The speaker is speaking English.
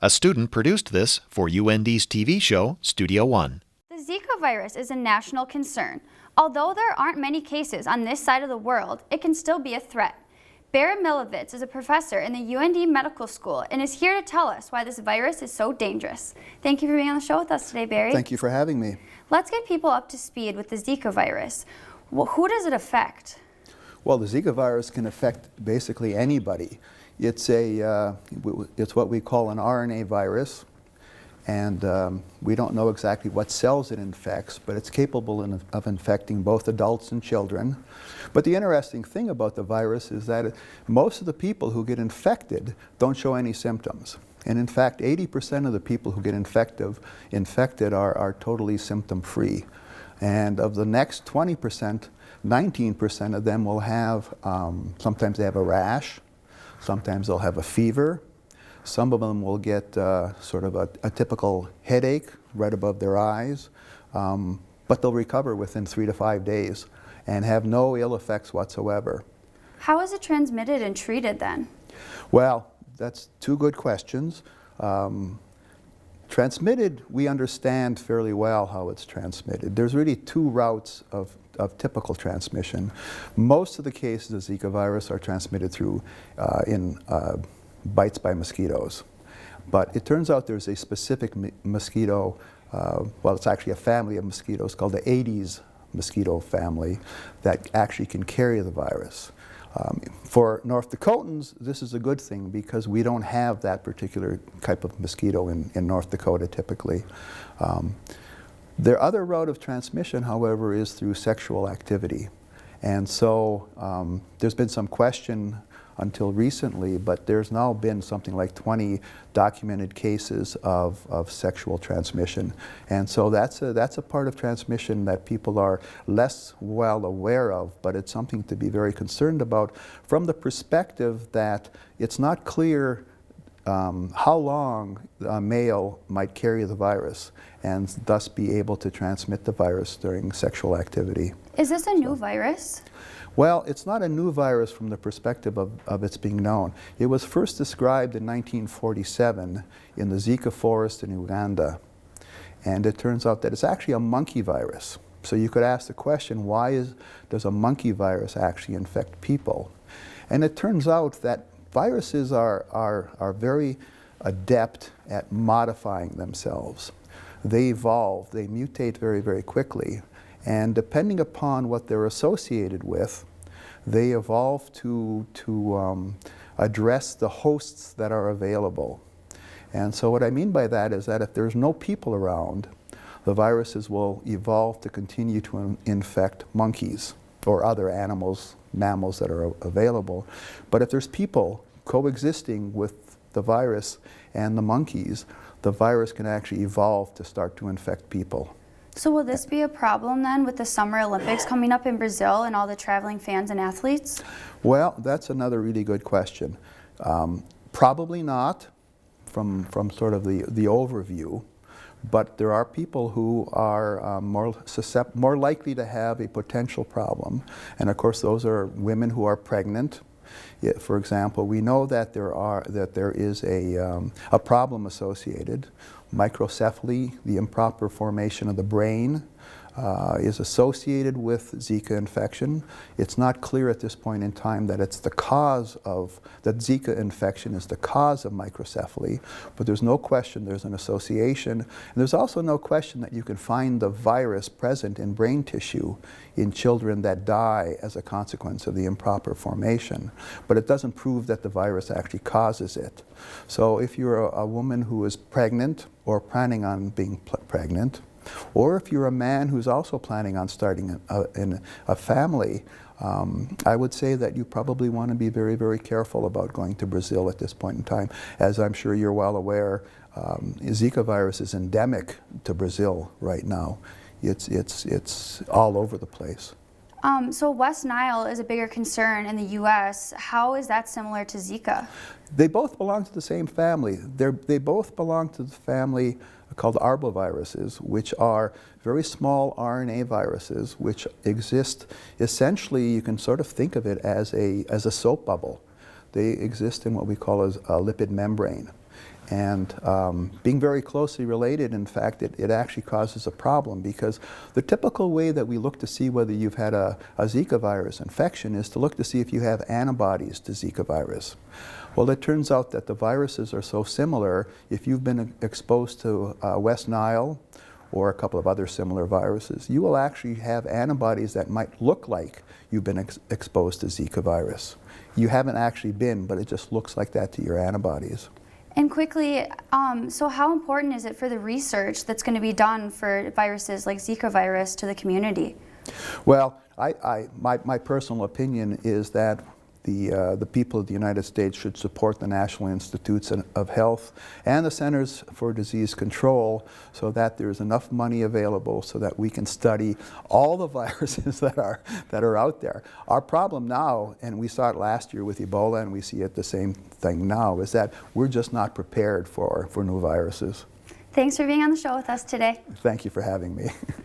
A student produced this for UND's TV show, Studio One. The Zika virus is a national concern. Although there aren't many cases on this side of the world, it can still be a threat. Barry Milavetz is a professor in the UND Medical School and is here to tell us why this virus is so dangerous. Thank you for being on the show with us today, Barry. Thank you for having me. Let's get people up to speed with the Zika virus. Well, who does it affect? Well, the Zika virus can affect basically anybody. It's what we call an RNA virus, and we don't know exactly what cells it infects, but it's capable of infecting both adults and children. But the interesting thing about the virus is that most of the people who get infected don't show any symptoms. And in fact, 80% of the people who get infected are totally symptom-free. And of the next 20%, 19% of them will have, sometimes they have a rash, sometimes they'll have a fever. Some of them will get sort of a typical headache right above their eyes, but they'll recover within 3 to 5 days and have no ill effects whatsoever. How is it transmitted and treated then? Well, that's two good questions. Transmitted, we understand fairly well how it's transmitted. There's really two routes of typical transmission. Most of the cases of Zika virus are transmitted through bites by mosquitoes. But it turns out there's a specific mosquito, well, it's actually a family of mosquitoes called the Aedes mosquito family that actually can carry the virus. For North Dakotans, this is a good thing because we don't have that particular type of mosquito in North Dakota typically. Their other route of transmission, however, is through sexual activity. And so there's been some question until recently, but there's now been something like 20 documented cases of sexual transmission. And so that's a part of transmission that people are less well aware of, but it's something to be very concerned about from the perspective that it's not clear how long a male might carry the virus and thus be able to transmit the virus during sexual activity. Is this a new virus? Well, it's not a new virus from the perspective of its being known. It was first described in 1947 in the Zika forest in Uganda. And it turns out that it's actually a monkey virus. So you could ask the question, does a monkey virus actually infect people? And it turns out that viruses are very adept at modifying themselves. They evolve, they mutate very, very quickly. And depending upon what they're associated with, they evolve to address the hosts that are available. And so what I mean by that is that if there's no people around, the viruses will evolve to continue to infect monkeys or other animals, mammals that are available. But if there's people coexisting with the virus and the monkeys, the virus can actually evolve to start to infect people. So will this be a problem then with the Summer Olympics coming up in Brazil and all the traveling fans and athletes? Well, that's another really good question. Probably not from sort of the overview, but there are people who are more likely to have a potential problem. And of course those are women who are pregnant. For example, we know that there is a problem associated. Microcephaly, the improper formation of the brain, is associated with Zika infection. It's not clear at this point in time that that Zika infection is the cause of microcephaly, but there's no question there's an association. And there's also no question that you can find the virus present in brain tissue in children that die as a consequence of the improper formation. But it doesn't prove that the virus actually causes it. So if you're a woman who is pregnant or planning on being pregnant, or if you're a man who's also planning on starting a family, I would say that you probably want to be very, very careful about going to Brazil at this point in time. As I'm sure you're well aware, Zika virus is endemic to Brazil right now. It's all over the place. So West Nile is a bigger concern in the U.S. How is that similar to Zika? They both belong to the same family. They both belong to the family called arboviruses, which are very small RNA viruses which exist essentially, you can sort of think of it as a soap bubble. They exist in what we call as a lipid membrane. And being very closely related, in fact, it actually causes a problem, because the typical way that we look to see whether you've had a Zika virus infection is to look to see if you have antibodies to Zika virus. Well, it turns out that the viruses are so similar. If you've been exposed to West Nile or a couple of other similar viruses, you will actually have antibodies that might look like you've been exposed to Zika virus. You haven't actually been, but it just looks like that to your antibodies. And quickly, so how important is it for the research that's going to be done for viruses like Zika virus to the community? Well, my personal opinion is that the people of the United States should support the National Institutes of Health and the Centers for Disease Control, so that there's enough money available so that we can study all the viruses that are out there. Our problem now, and we saw it last year with Ebola, and we see it the same thing now, is that we're just not prepared for new viruses. Thanks for being on the show with us today. Thank you for having me.